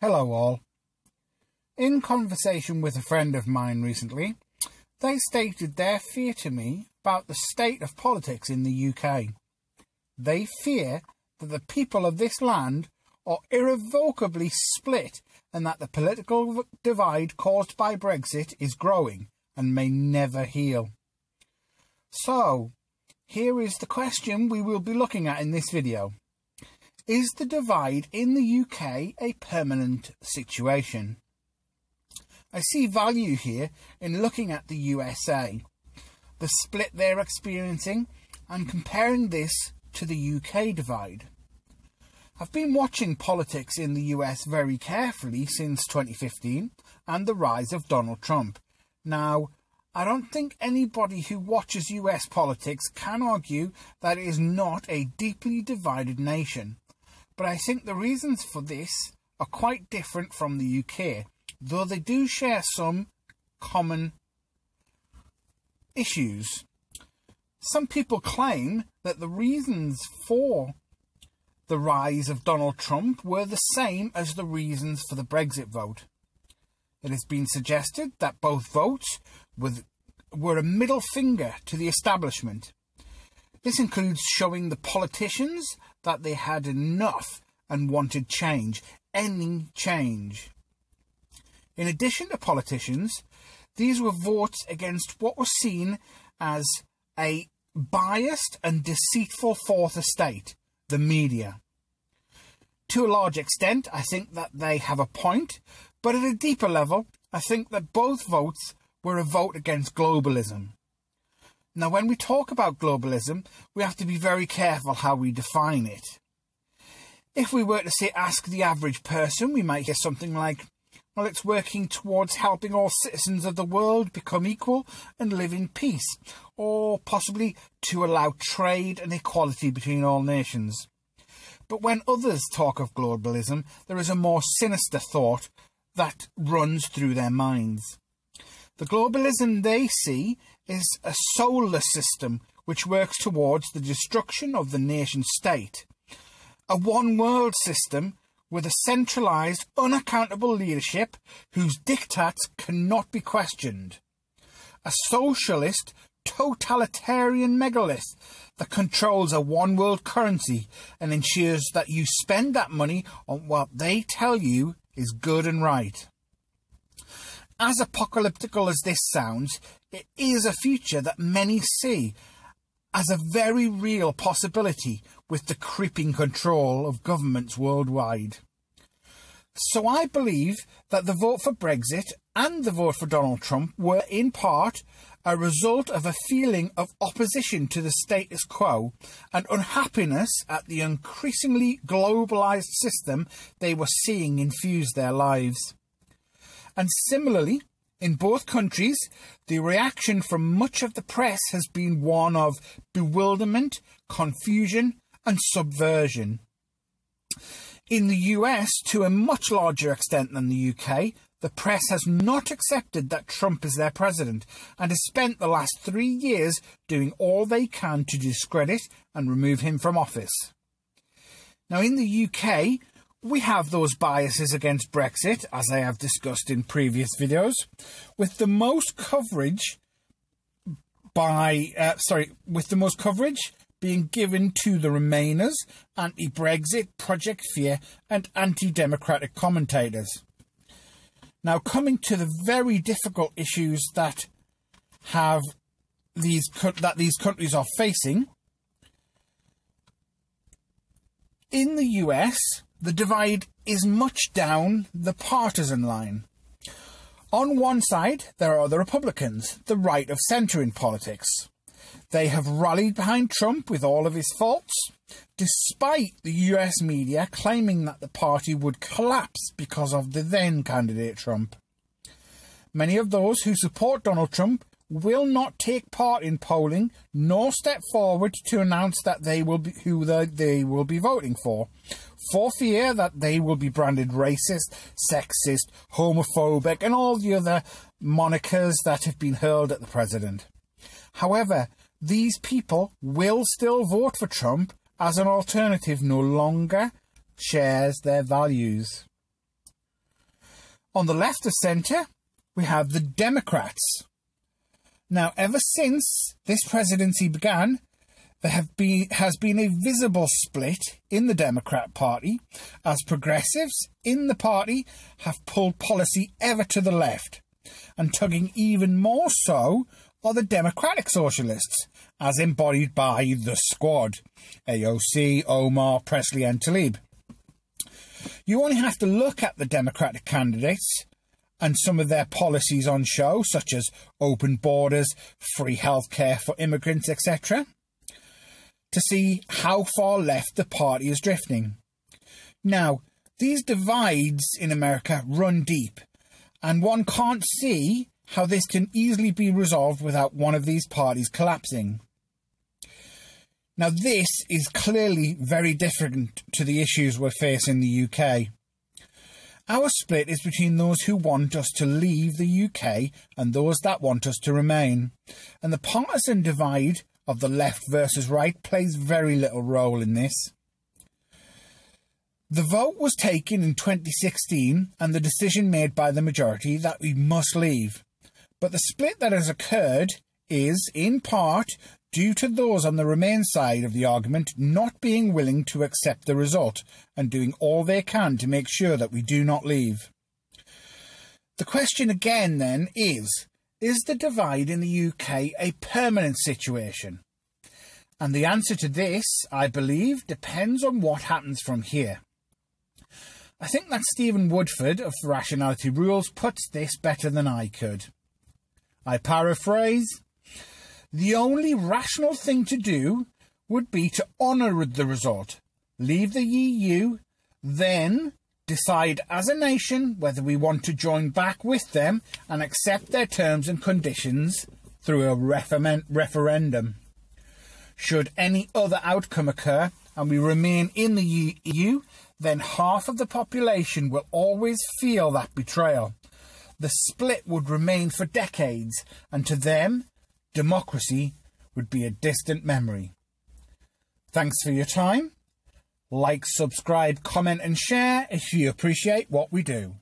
Hello all. In conversation with a friend of mine recently, they stated their fear to me about the state of politics in the UK. They fear that the people of this land are irrevocably split and that the political divide caused by Brexit is growing and may never heal. So, here is the question we will be looking at in this video. Is the divide in the UK a permanent situation? I see value here in looking at the USA, the split they're experiencing, and comparing this to the UK divide. I've been watching politics in the US very carefully since 2015 and the rise of Donald Trump. Now, I don't think anybody who watches US politics can argue that it is not a deeply divided nation. But I think the reasons for this are quite different from the UK, though they do share some common issues. Some people claim that the reasons for the rise of Donald Trump were the same as the reasons for the Brexit vote. It has been suggested that both votes were a middle finger to the establishment. This includes showing the politicians that they had enough and wanted change, any change. In addition to politicians, these were votes against what was seen as a biased and deceitful fourth estate, the media. To a large extent, I think that they have a point, but at a deeper level, I think that both votes were a vote against globalism. Now, when we talk about globalism, we have to be very careful how we define it. If we were to say ask the average person, we might hear something like, well, it's working towards helping all citizens of the world become equal and live in peace, or possibly to allow trade and equality between all nations. But when others talk of globalism, there is a more sinister thought that runs through their minds. The globalism they see is a soulless system which works towards the destruction of the nation state. A one-world system with a centralised, unaccountable leadership whose diktats cannot be questioned. A socialist, totalitarian megalith that controls a one-world currency and ensures that you spend that money on what they tell you is good and right. As apocalyptical as this sounds, it is a future that many see as a very real possibility with the creeping control of governments worldwide. So I believe that the vote for Brexit and the vote for Donald Trump were in part a result of a feeling of opposition to the status quo and unhappiness at the increasingly globalised system they were seeing infuse their lives. And similarly, in both countries, the reaction from much of the press has been one of bewilderment, confusion and subversion. In the US, to a much larger extent than the UK, the press has not accepted that Trump is their president and has spent the last 3 years doing all they can to discredit and remove him from office. Now, in the UK, we have those biases against Brexit, as I have discussed in previous videos, with the most coverage being given to the Remainers, anti-Brexit, Project Fear, and anti-democratic commentators. Now, coming to the very difficult issues that these countries are facing, in the US, the divide is much down the partisan line. On one side, there are the Republicans, the right of centre in politics. They have rallied behind Trump with all of his faults, despite the US media claiming that the party would collapse because of the then candidate Trump. Many of those who support Donald Trump will not take part in polling nor step forward to announce that they will be who they will be voting for fear that they will be branded racist, sexist, homophobic and all the other monikers that have been hurled at the president. However, these people will still vote for Trump as an alternative no longer shares their values. On the left of centre, we have the Democrats. Now, ever since this presidency began, there has been a visible split in the Democrat Party, as progressives in the party have pulled policy ever to the left, and tugging even more so are the Democratic Socialists, as embodied by the Squad, AOC, Omar, Presley and Tlaib. You only have to look at the Democratic candidates and some of their policies on show, such as open borders, free healthcare for immigrants, etc., to see how far left the party is drifting. Now, these divides in America run deep, and one can't see how this can easily be resolved without one of these parties collapsing. Now, this is clearly very different to the issues we're facing in the UK. Our split is between those who want us to leave the UK and those that want us to remain, and the partisan divide of the left versus right plays very little role in this. The vote was taken in 2016 and the decision made by the majority that we must leave. But the split that has occurred is, in part, due to those on the Remain side of the argument not being willing to accept the result and doing all they can to make sure that we do not leave. The question again then is the divide in the UK a permanent situation? And the answer to this, I believe, depends on what happens from here. I think that Stephen Woodford of Rationality Rules puts this better than I could. I paraphrase, the only rational thing to do would be to honour the result, leave the EU, then decide as a nation whether we want to join back with them and accept their terms and conditions through a referendum. Should any other outcome occur and we remain in the EU, then half of the population will always feel that betrayal. The split would remain for decades, and to them, democracy would be a distant memory. Thanks for your time. Like, subscribe, comment and share if you appreciate what we do.